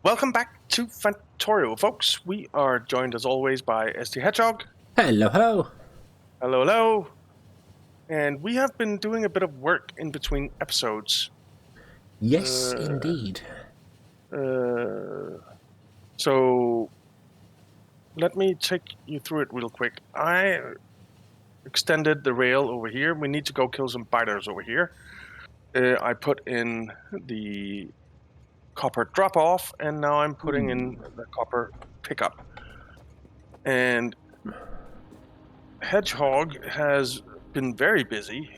Welcome back to Factorio, folks. We are joined as always by STHedgehog. Hello, hello. Hello, hello. And we have been doing a bit of work in between episodes. Yes, indeed. So let me take you through it real quick. I extended the rail over here. We need to go kill some biters over here. I put in the copper drop-off, and now I'm putting in the copper pickup. And Hedgehog has been very busy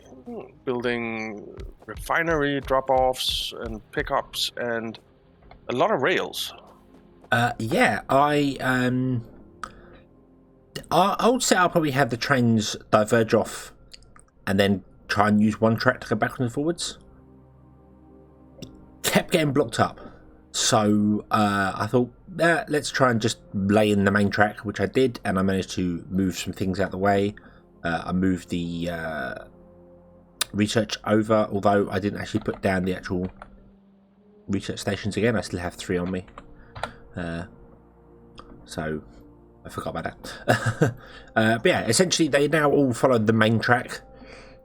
building refinery drop-offs and pickups and a lot of rails. Yeah, I would say I'll probably have the trains diverge off and then try and use one track to go backwards and forwards. Kept getting blocked up, so I thought, let's try and just lay in the main track, which I did, and I managed to move some things out of the way. I moved the research over, although I didn't actually put down the actual research stations again. I still have 3 on me, so I forgot about that. But yeah, essentially they now all follow the main track,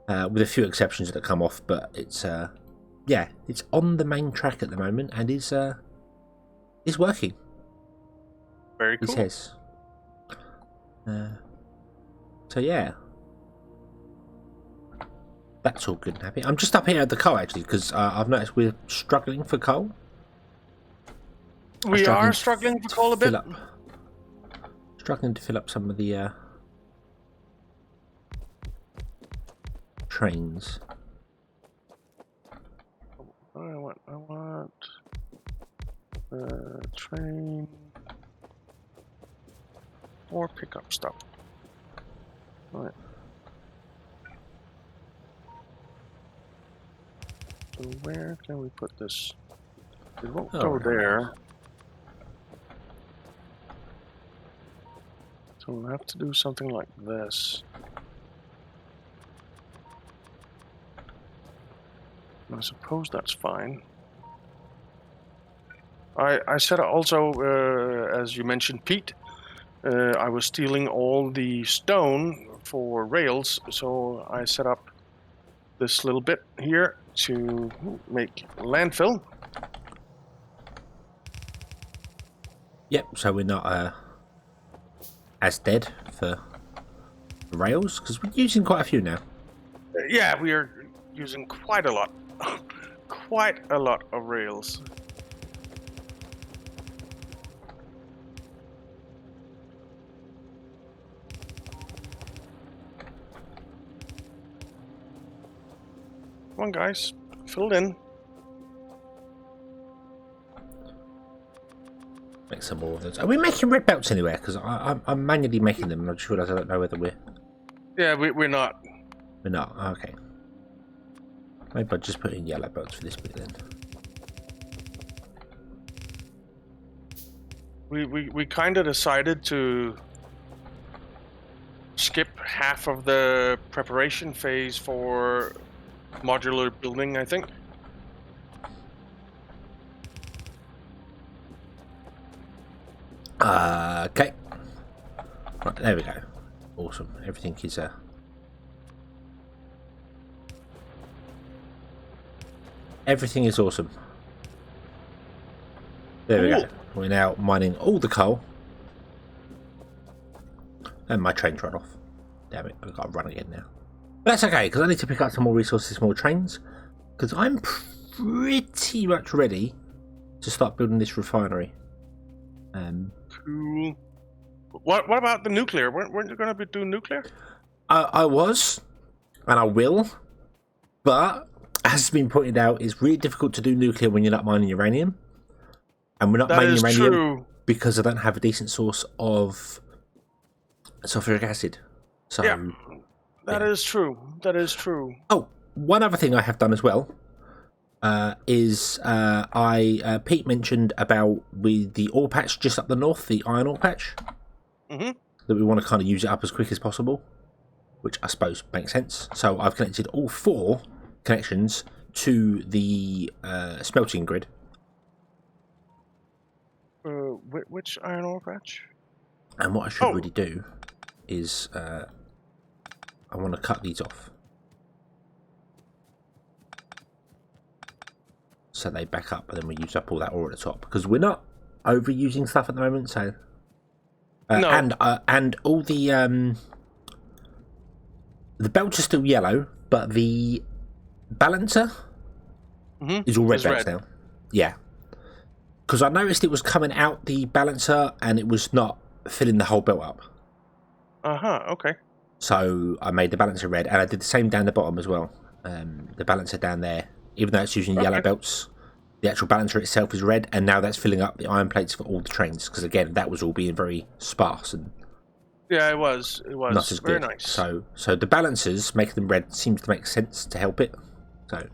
with a few exceptions that come off, but it's yeah, it's on the main track at the moment and is working. Very cool. He says. So yeah, that's all good and happy. I'm just up here at the coal actually because I've noticed we're struggling for coal. We are struggling for coal a bit. Struggling to fill up some of the trains. I want train or pickup stuff. All right. So where can we put this? It won't go there. So we'll have to do something like this. I suppose that's fine. I said also, as you mentioned, Pete, I was stealing all the stone for rails, so I set up this little bit here to make landfill. Yep, so we're not as dead for rails, because we're using quite a few now. Yeah, we are using quite a lot. Quite a lot of rails. Come on, guys. Fill it in. Make some more of those. Are we making red belts anywhere? Because I'm manually making them. I just realised I don't know whether we're... Yeah, we're not. We're not. Okay. Maybe I'll just put in yellow belts for this bit then. We kind of decided to skip half of the preparation phase for modular building, I think. Okay. Right, there we go. Awesome. Everything is everything is awesome. There we go. We're now mining all the coal. And my train's run off. Damn it, I've got to run again now. But that's okay, because I need to pick up some more resources, more trains. Because I'm pretty much ready to start building this refinery. Cool. What about the nuclear? Weren't you going to be doing nuclear? I was, and I will. But, as has been pointed out, it's really difficult to do nuclear when you're not mining uranium. And we're not mining uranium because I don't have a decent source of sulfuric acid. So, yeah, that is true. That is true. Oh, one other thing I have done as well is Pete mentioned about with the ore patch just up the north, the iron ore patch, that we want to kind of use it up as quick as possible, which I suppose makes sense. So I've connected all 4 connections to the smelting grid. which iron ore patch? And what I should really do is I want to cut these off so they back up, and then we use up all that ore at the top, because we're not overusing stuff at the moment. So No. And all the belts are still yellow, but the balancer is all red belts now. Yeah, because I noticed it was coming out the balancer and it was not filling the whole belt up. Okay. So I made the balancer red, and I did the same down the bottom as well. The balancer down there, even though it's using yellow belts, the actual balancer itself is red, and now that's filling up the iron plates for all the trains, because again, that was all being very sparse and it was not as very good. nice. So the balancers making them red seems to make sense to help it. So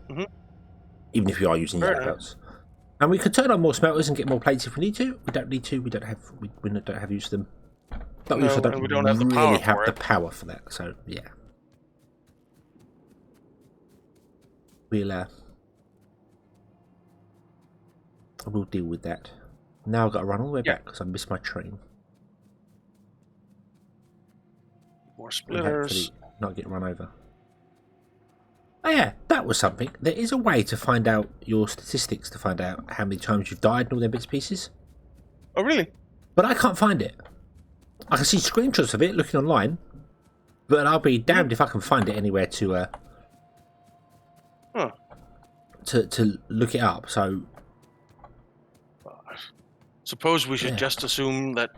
even if you are using yellow belts, and we could turn on more smelters and get more plates if we need to. We don't need to. We don't have use of them. But we also don't have the power really have the power for that. So yeah, we'll deal with that. Now I've got to run all the way back because I missed my train. More splitters. Not get run over. Oh yeah, that was something. There is a way to find out your statistics, to find out how many times you've died and all them bits and pieces. Oh really? But I can't find it. I can see screenshots of it looking online, but I'll be damned if I can find it anywhere to look it up. So suppose we should just assume that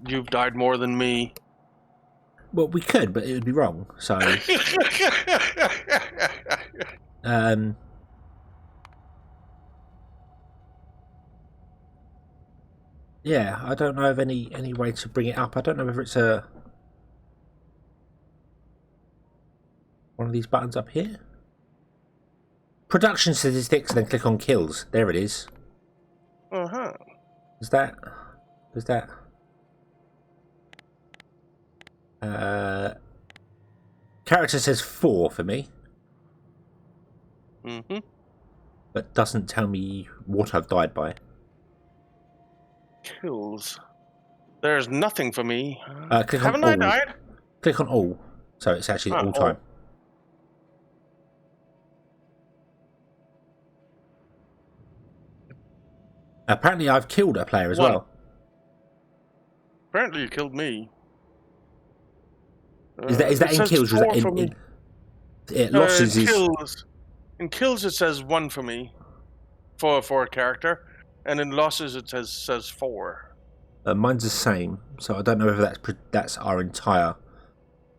you've died more than me. Well, we could, but it would be wrong. So yeah, I don't know of any way to bring it up. I don't know whether it's one of these buttons up here. Production statistics, and then click on kills. There it is. Does that character says 4 for me. But doesn't tell me what I've died by. Kills. There's nothing for me. Click on Haven't all. I died? Click on all. So it's actually all time. Apparently I've killed a player as well. Apparently you killed me. Is that in kills? Or is that in losses? Kills. In kills it says 1 for me, for a character, and in losses it says 4. Mine's the same, so I don't know whether that's our entire.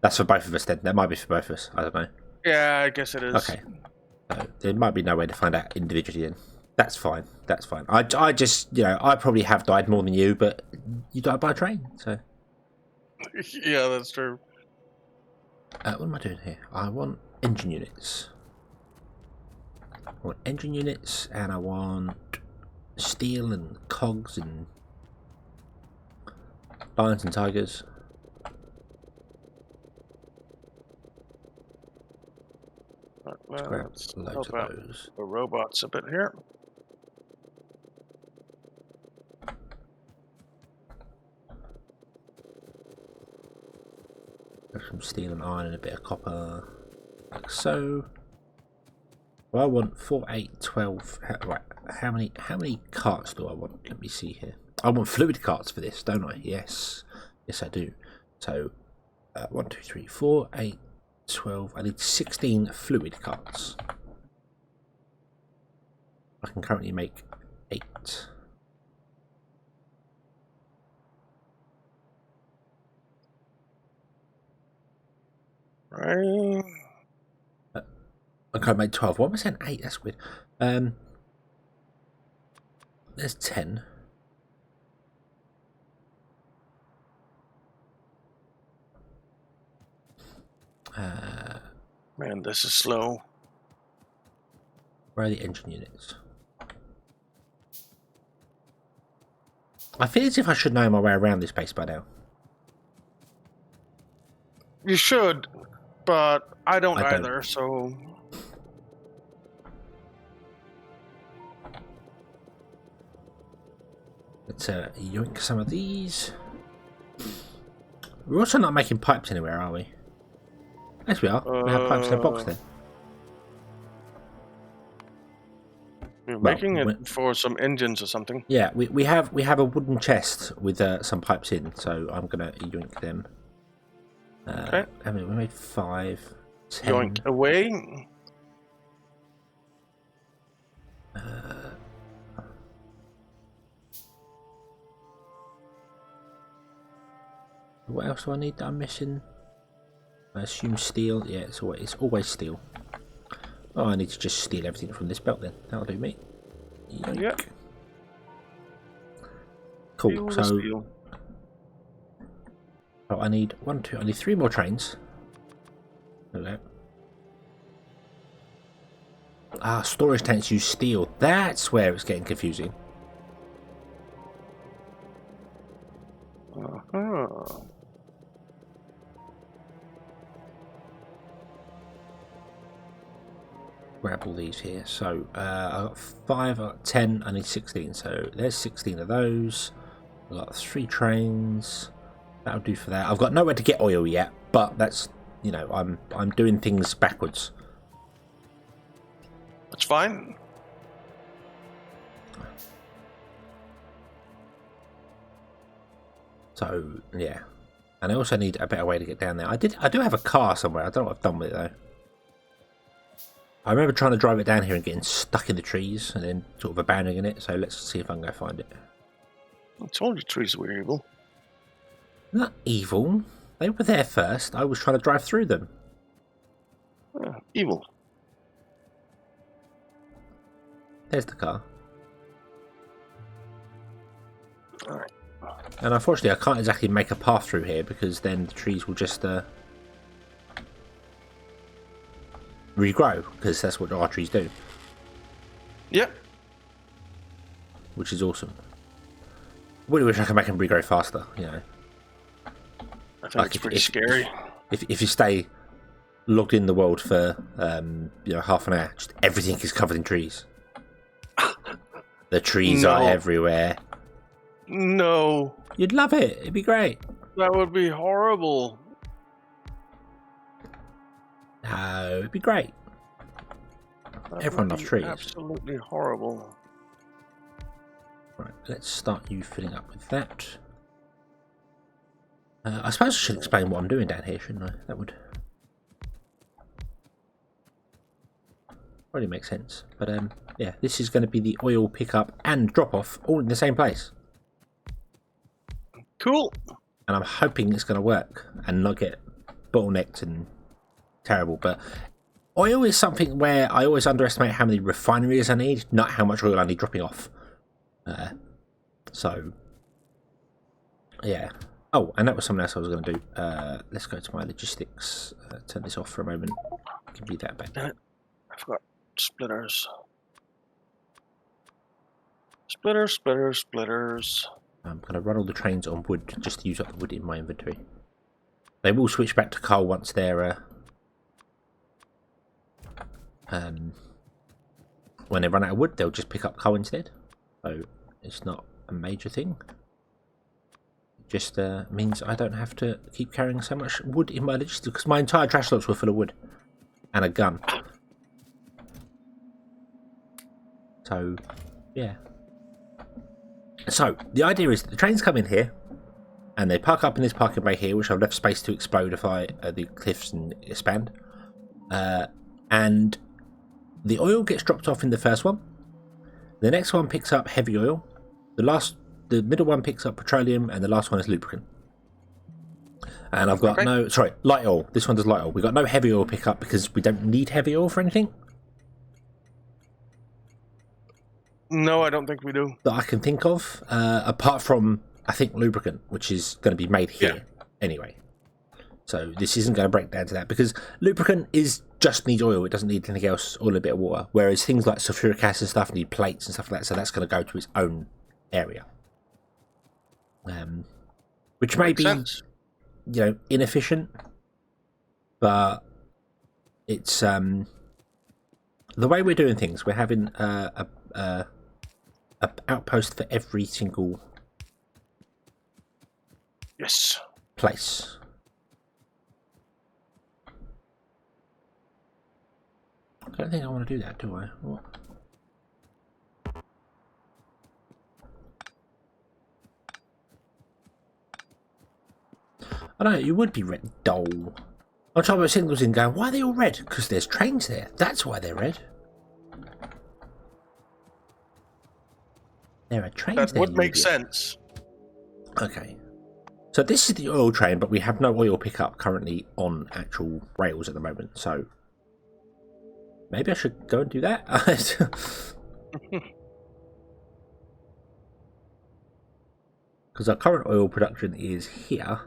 That's for both of us then. That might be for both of us. I don't know. Yeah, I guess it is. Okay. So there might be no way to find out individually then. That's fine. That's fine. I just, I probably have died more than you, but you died by a train, so. Yeah, that's true. What am I doing here? I want engine units. And I want steel and cogs and lions and tigers. Let's loads of those. The robots a bit here. Some steel and iron and a bit of copper, like so. Well, I want 4, 8, 12. Right, how many carts do I want? Let me see here. I want fluid carts for this, don't I? Yes, I do. So 1, 2, 3, 4, 8, 12. I need 16 fluid carts. I can currently make 8. Right. I can't make 12. What am I saying? 8? That's weird. There's 10. Man, this is slow. Where are the engine units? I feel as if I should know my way around this base by now. You should, but I don't either, so... let's yoink some of these. We're also not making pipes anywhere, are we? Yes, we are. We have pipes in a box there. We're making it for some engines or something. Yeah, we have a wooden chest with some pipes in, so I'm gonna yoink them. Okay. I mean, we made 5, 10. Yoink away. What else do I need that I'm missing? I assume steel. Yeah, it's always steel. Oh, I need to just steal everything from this belt then. That'll do me. Yoink. Yeah. Cool. So oh, I need 1, 2. I need 3 more trains. There we go. Ah, storage tanks use steel. That's where it's getting confusing. Uh-huh. Grab all these here. So I got 5, I got 10. I need 16. So there's 16 of those. I got 3 trains. That'll do for that. I've got nowhere to get oil yet, but that's, you know, I'm doing things backwards. That's fine. So yeah, and I also need a better way to get down there. I do have a car somewhere. I don't know what I've done with it though. I remember trying to drive it down here and getting stuck in the trees and then sort of abandoning it. So let's see if I can go find it. I told you trees were evil. Not evil. They were there first. I was trying to drive through them. Evil. There's the car. Alright. And unfortunately, I can't exactly make a path through here because then the trees will just regrow, because that's what our trees do. Yep. Which is awesome. I really wish I could make them regrow faster, you know. I think it's pretty scary. If you stay logged in the world for you know, half an hour, just everything is covered in trees. The trees are everywhere. No. You'd love it. It'd be great. That would be horrible. No, it'd be great. Everyone loves trees. Absolutely horrible. Right, let's start you filling up with that. I suppose I should explain what I'm doing down here, shouldn't I? That would probably make sense. But yeah, this is going to be the oil pickup and drop off all in the same place. Cool. And I'm hoping it's going to work and not get bottlenecked and terrible. But oil is something where I always underestimate how many refineries I need, not how much oil I need dropping off. So yeah. Oh, and that was something else I was going to do. Let's go to my logistics. Turn this off for a moment. Give me that back. I forgot splitters. Splitters. I'm going to run all the trains on wood just to use up the wood in my inventory. They will switch back to coal once they're when they run out of wood, they'll just pick up coal instead. So it's not a major thing. It just means I don't have to keep carrying so much wood in my logistics, because my entire trash lots were full of wood and a gun. So yeah. So the idea is that the trains come in here and they park up in this parking bay here, which I've left space to explode if I the cliffs and expand. And the oil gets dropped off in the first one. The next one picks up heavy oil. The middle one picks up petroleum, and the last one is lubricant. And I've got light oil. This one does light oil. We've got no heavy oil pickup because we don't need heavy oil for anything. No, I don't think we do. That I can think of, apart from, I think, lubricant, which is going to be made here anyway. So this isn't going to break down to that, because lubricant just needs oil. It doesn't need anything else, or a bit of water. Whereas things like sulfuric acid and stuff need plates and stuff like that, so that's going to go to its own area. Which may be, you know, inefficient, but it's the way we're doing things. We're having a outpost for every single Yes. Place. I don't think I want to do that, do I? What? I don't know, you would be red. Dull. I'm trying to put signals in going, why are they all red? Because there's trains there. That's why they're red. There are trains there. That would make sense. Okay. So this is the oil train, but we have no oil pickup currently on actual rails at the moment. So maybe I should go and do that. Because our current oil production is here.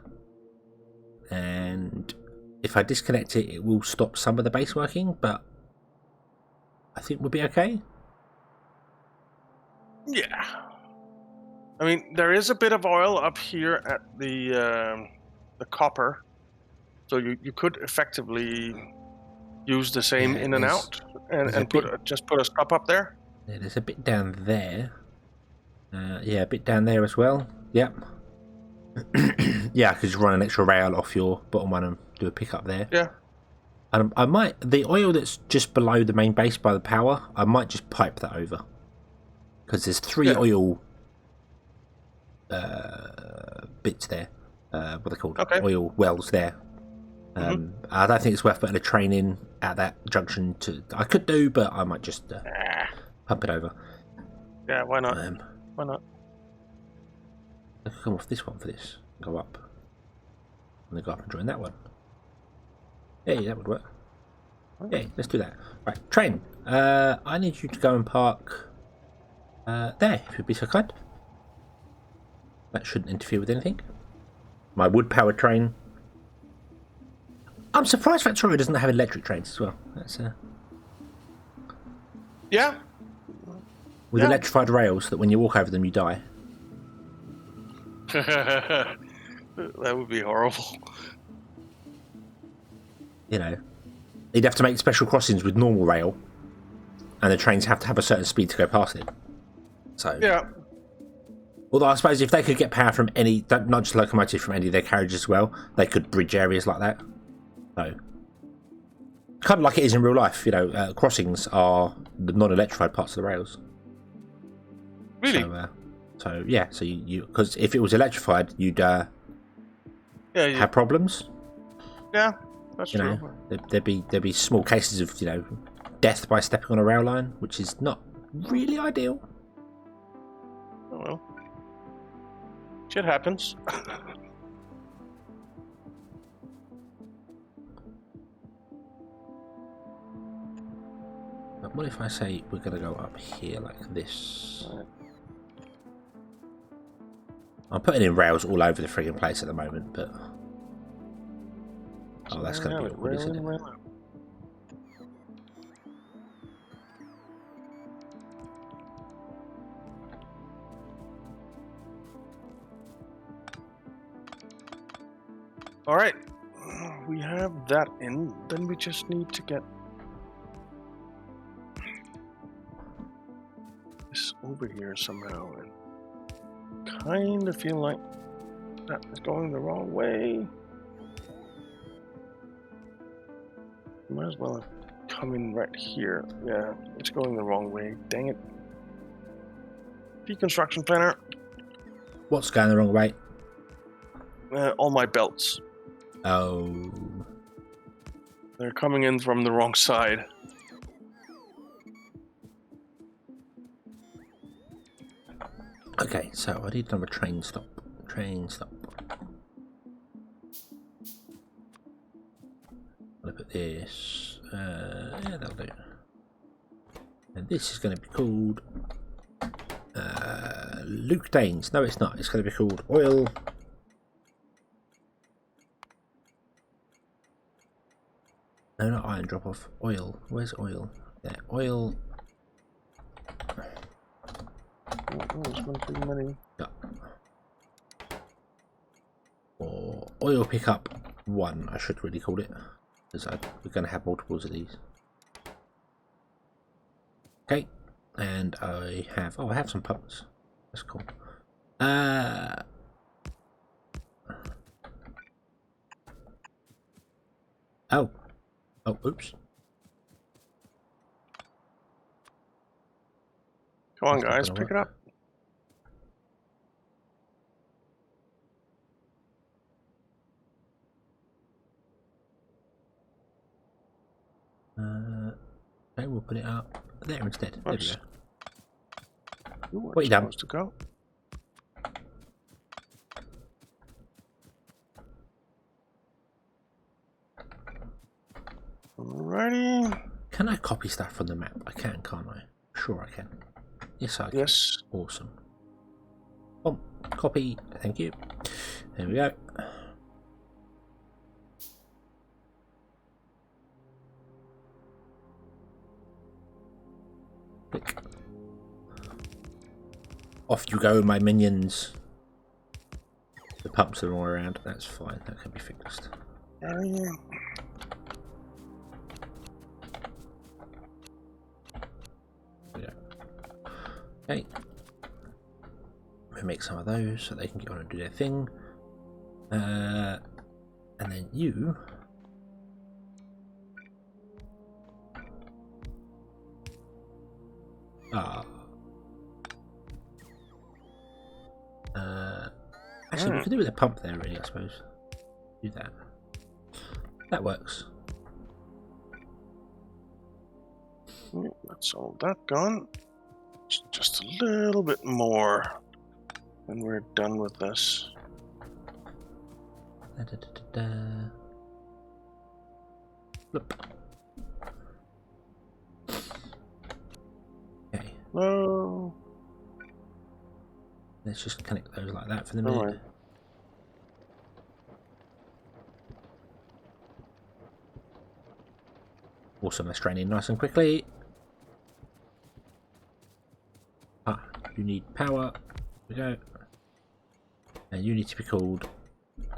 And if I disconnect it, it will stop some of the base working, but I think we'll be okay. Yeah. I mean, there is a bit of oil up here at the copper, so you could effectively use the same in and out, and just put a stop up there. Yeah, there's a bit down there. Yeah, a bit down there as well. Yep. Yeah, I could just run an extra rail off your bottom one and do a pickup there. Yeah. And I might, the oil that's just below the main base by the power, I might just pipe that over. Because there's 3 oil bits there. What are they called? Okay. Oil wells there. I don't think it's worth putting a train in at that junction. I could do, but I might just pump it over. Yeah, why not? Why not? I could come off this one for this. Go up. And then go up and join that one. Yeah, that would work. Yeah, let's do that. Right, train. I need you to go and park there, if you'd be so kind. That shouldn't interfere with anything. My wood-powered train. I'm surprised Factorio doesn't have electric trains as well. That's yeah. With electrified rails that when you walk over them, you die. That would be horrible. You know, you'd have to make special crossings with normal rail, and the trains have to have a certain speed to go past it. So yeah. Although I suppose if they could get power from any, not just locomotive, from any of their carriages as well, they could bridge areas like that. So kind of like it is in real life, you know, crossings are the non-electrified parts of the rails. Really? So yeah, so you because if it was electrified, you'd have problems. Yeah, that's true. There'd be small cases of death by stepping on a rail line, which is not really ideal. Oh well, shit happens. But what if I say we're going to go up here like this? Right. I'm putting in rails all over the frigging place at the moment, but that's going to be awkward, isn't it? All right, we have that in. Then we just need to get this over here somehow, and kind of feel like that is going the wrong way. Might as well have come in right here. Yeah, it's going the wrong way. Dang it. Deconstruction planner. What's going the wrong way? All my belts. Oh. They're coming in from the wrong side. Okay, so I need another train stop. Train stop. I'm gonna put this. Yeah, that'll do. And this is going to be called Luke Danes. No, it's not. It's going to be called Oil. No, not iron drop off. Oil. Where's oil? There. Oil. Oh, there's one too many. Or oil pickup 1, I should really call it. Because we're going to have multiples of these. Okay. And I have some pumps. That's cool. Oh, oops. Come on, That's not guys, gonna pick work. it up. Okay, we'll put it up there instead. There we Oops. go. You What weren't you done? supposed to go. Alrighty. Can I copy stuff from the map? I can, can't I? Sure I can. Yes, I can. Yes. Awesome. Oh, copy. Thank you. There we go. Click. Off you go, my minions. The pumps are all around. That's fine. That can be fixed. Yeah. Okay. We'll make some of those so they can get on and do their thing. And then you. Actually, we could do with a pump there, really, I suppose. Do that. That works. That's all that gone. Just a little bit more, and we're done with this. Look. Okay. No. Let's just connect those like that for the minute. Right. Awesome, let's drain in nice and quickly. You need power. Here we go. And you need to be called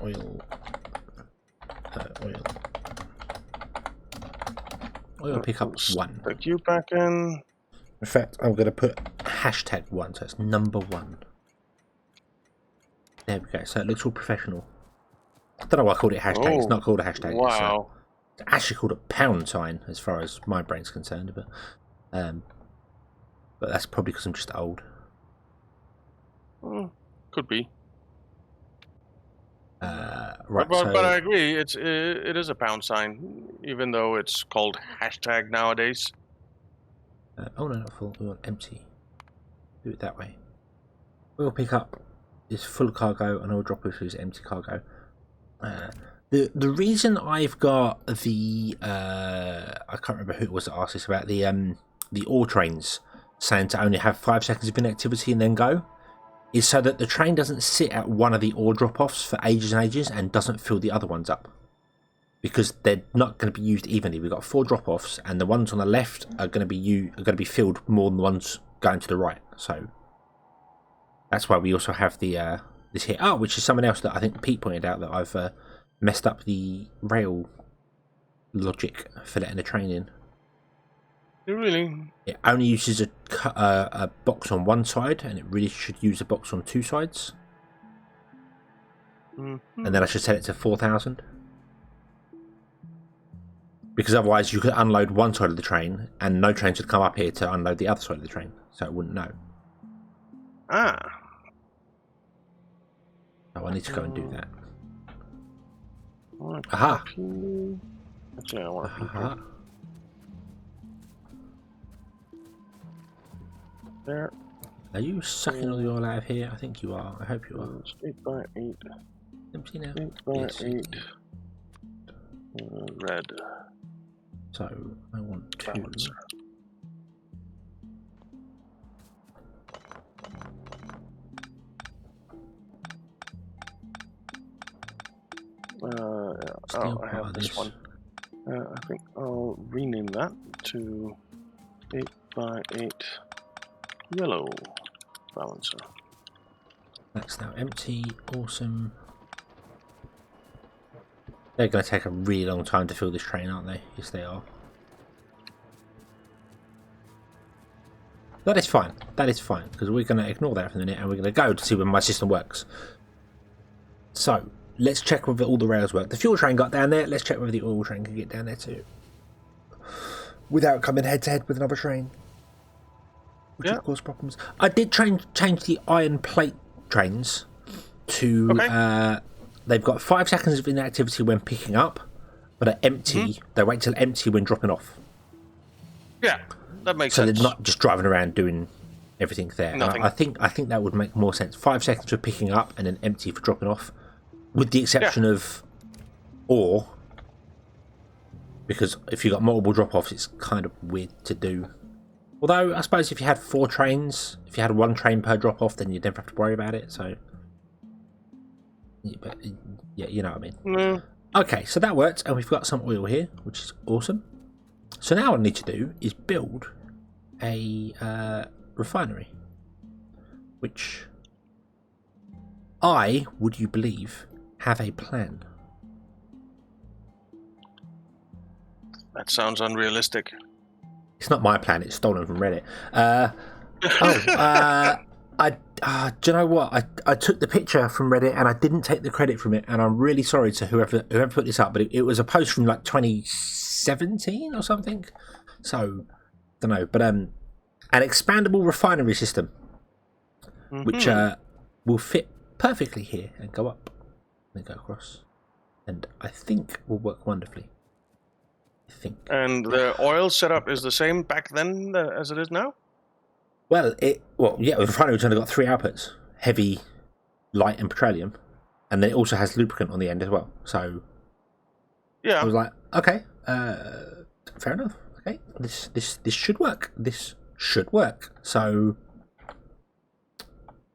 oil. Oil pickup 1. Put you back in. In fact, I'm going to put hashtag 1, so it's number 1. There we go, so it looks all professional. I don't know why I called it hashtag, it's not called a hashtag. Wow. It's actually called a pound sign, as far as my brain's concerned, but that's probably because I'm just old. Could be. Right, but I agree. It is a pound sign, even though it's called hashtag nowadays. Oh no, not full. We want empty. Do it that way. We'll pick up is full cargo, and I'll drop it as empty cargo. The reason I've got the I can't remember who it was that asked this about the ore trains saying to only have 5 seconds of inactivity and then go, is so that the train doesn't sit at one of the ore drop-offs for ages and ages and doesn't fill the other ones up, because they're not going to be used evenly. We've got 4 drop-offs, and the ones on the left are going to be filled more than the ones going to the right. So that's why we also have the this here. Oh, which is something else that I think Pete pointed out, that I've messed up the rail logic for letting the train in. Really? It only uses a box on one side, and it really should use a box on 2 sides. Mm-hmm. And then I should set it to 4,000. Because otherwise you could unload one side of the train, and no trains would come up here to unload the other side of the train, so it wouldn't know. Ah. So I need to go and do that. Aha. Actually, I want to Aha. There. Are you sucking all the oil out of here? I think you are. I hope you are. It's 8 by 8. Empty now. 8 by Yes. 8. Red. So I want 2. Balancer. I have this one. I think I'll rename that to 8 by 8 yellow balancer. That's now empty. Awesome. They're going to take a really long time to fill this train, aren't they? Yes, they are. That is fine. That is fine, because we're going to ignore that for a minute, and we're going to go to see when my system works. So let's check whether all the rails work. The fuel train got down there. Let's check whether the oil train can get down there too. without coming head to head with another train, which would cause problems. I did change the iron plate trains to they've got 5 seconds of inactivity when picking up, but are empty. They wait till empty when dropping off. Yeah, that makes sense. So they're not just driving around doing everything there. Nothing. I think that would make more sense. 5 seconds for picking up and then empty for dropping off, with the exception of ore. Because if you've got multiple drop-offs, it's kind of weird to do. Although, I suppose if you had 4 trains, if you had 1 train per drop-off, then you'd never have to worry about it, so... But, yeah, you know what I mean. Okay, so that worked, and we've got some oil here, which is awesome. So now what I need to do is build a refinery. Which I, would you believe, have a plan. That sounds unrealistic. It's not my plan. It's stolen from Reddit. Do you know what? I took the picture from Reddit and I didn't take the credit from it, and I'm really sorry to whoever put this up. But it was a post from like 2017 or something. So don't know. But an expandable refinery system, which will fit perfectly here and go up and go across, and I think will work wonderfully. And the oil setup is the same back then as it is now? Well, the refinery's only got 3 outputs: heavy, light, and petroleum, and then it also has lubricant on the end as well. So, yeah, I was like, okay, fair enough. Okay, this should work. This should work. So,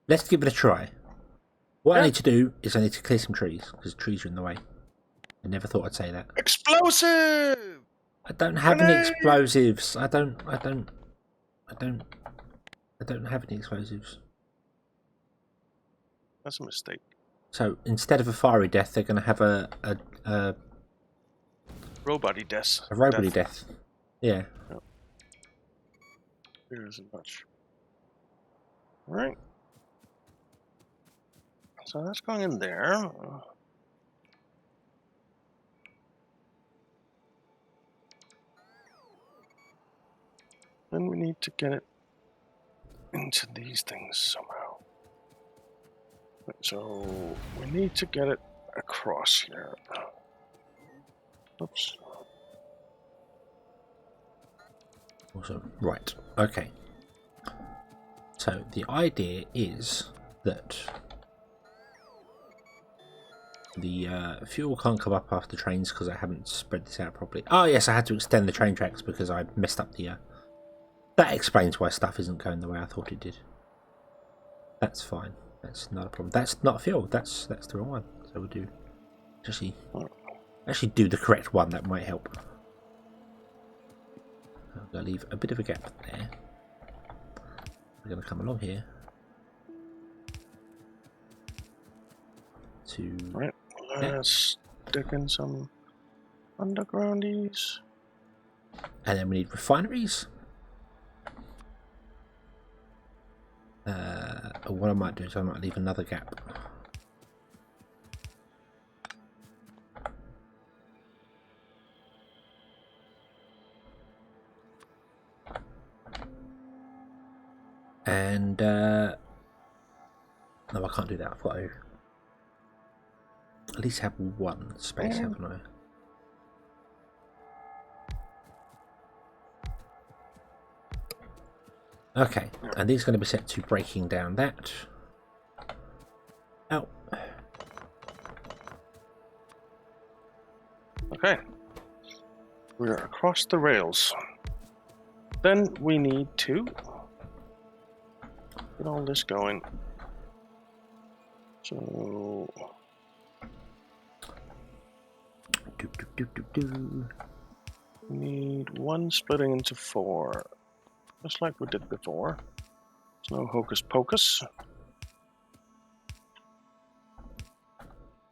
let's give it a try. What I need to do is I need to clear some trees because trees are in the way. I never thought I'd say that. Explosive! I don't have any explosives. I don't have any explosives. That's a mistake. So instead of a fiery death, they're going to have a robot-y death. A robot-y death. Yeah. Yep. There isn't much. All right. So that's going in there. Then we need to get it into these things somehow. So we need to get it across here. Oops. Awesome. Right. Okay. So the idea is that the fuel can't come up after trains because I haven't spread this out properly. Oh yes, I had to extend the train tracks because I messed up the... That explains why stuff isn't going the way I thought it did. That's fine. That's not a problem. That's not fuel. That's the wrong one. So we'll do... Actually do the correct one. That might help. I'm going to leave a bit of a gap there. We're going to come along here. Right. Let's stick in some undergroundies. And then we need refineries. What I might do is I might leave another gap. And no, I can't do that. I've got to at least have one space, haven't I? Okay, and these are going to be set to breaking down that. Oh. Okay. We're across the rails. Then we need to get all this going. So... We need one splitting into 4. Just like we did before. There's no hocus pocus.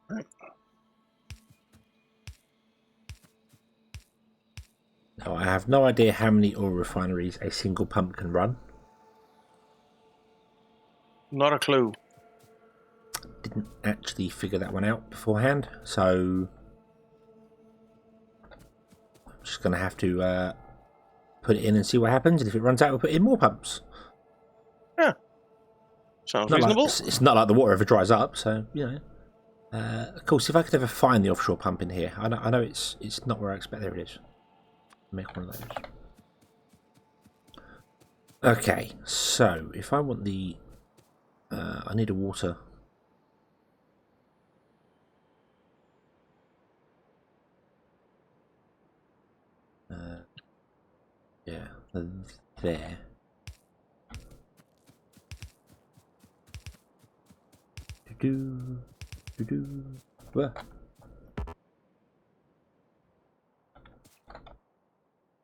Right. Now, I have no idea how many oil refineries a single pump can run. Not a clue. Didn't actually figure that one out beforehand, so I'm just going to have to put it in and see what happens. And if it runs out, we'll put in more pumps. Yeah. Sounds Not reasonable. Like, it's not like the water ever dries up, so, you know. Of course, if I could ever find the offshore pump in here, I know it's not where I expect. There it is. Make one of those. Okay, so if I want the, I need a water. Yeah, there. Well.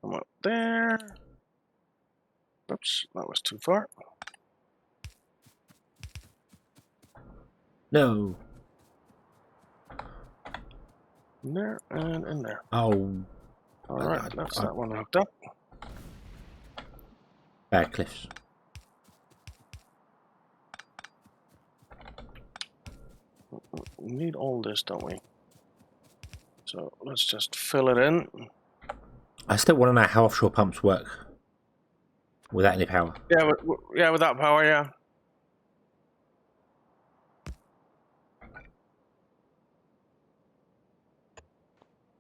Come up there. Oops, that was too far. No. In there and in there. Oh. Alright, that's that one hooked up. Bad cliffs. We need all this, don't we? So let's just fill it in. I still want to know how offshore pumps work without any power. Yeah, without power, yeah.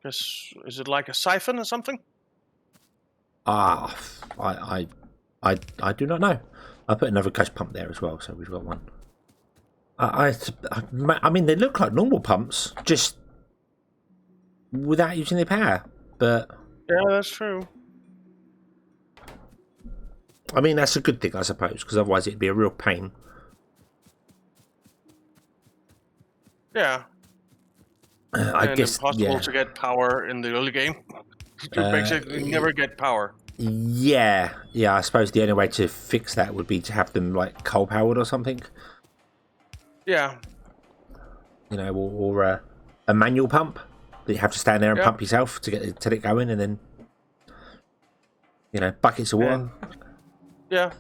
Is it like a siphon or something? Ah, I do not know. I put another ghost pump there as well, so we've got one. I mean, they look like normal pumps, just without using their power. But yeah, that's true. I mean, that's a good thing, I suppose, because otherwise it'd be a real pain. Yeah. I guess impossible to get power in the early game. You basically never get power. Yeah. I suppose the only way to fix that would be to have them like coal powered or something. Yeah. You know, or a manual pump that you have to stand there and pump yourself to get it going, and then buckets of water. Yeah.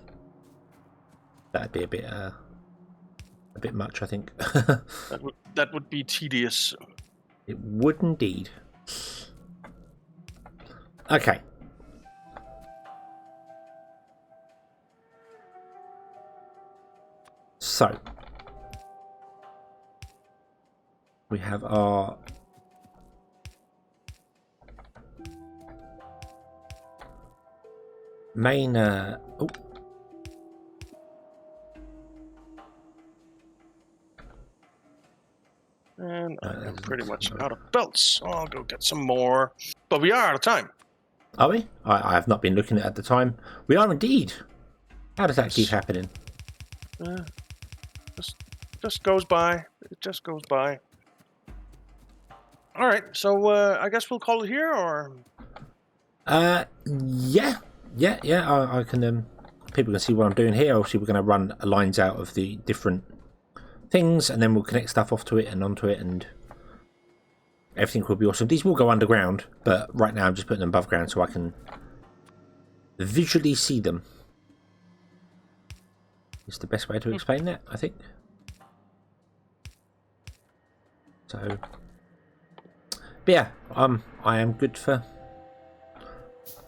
That'd be a bit much, I think. that would be tedious. It would indeed. Okay. So we have our main And I'm pretty much out of belts, so I'll go get some more. But we are out of time. Are we? I have not been looking at the time. We are indeed. How does that keep happening? Just goes by. It just goes by. All right, so I guess we'll call it here, or? Yeah. I can. People can see what I'm doing here. Obviously, we're going to run lines out of the different things, and then we'll connect stuff off to it and onto it, and everything will be awesome. These will go underground, but right now I'm just putting them above ground so I can visually see them. It's the best way to explain that, I think. So, but yeah, I am good for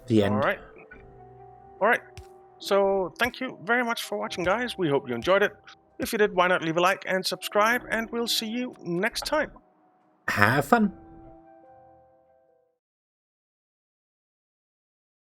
the end. All right. So thank you very much for watching, guys. We hope you enjoyed it. If you did, why not leave a like and subscribe, and we'll see you next time. Have fun.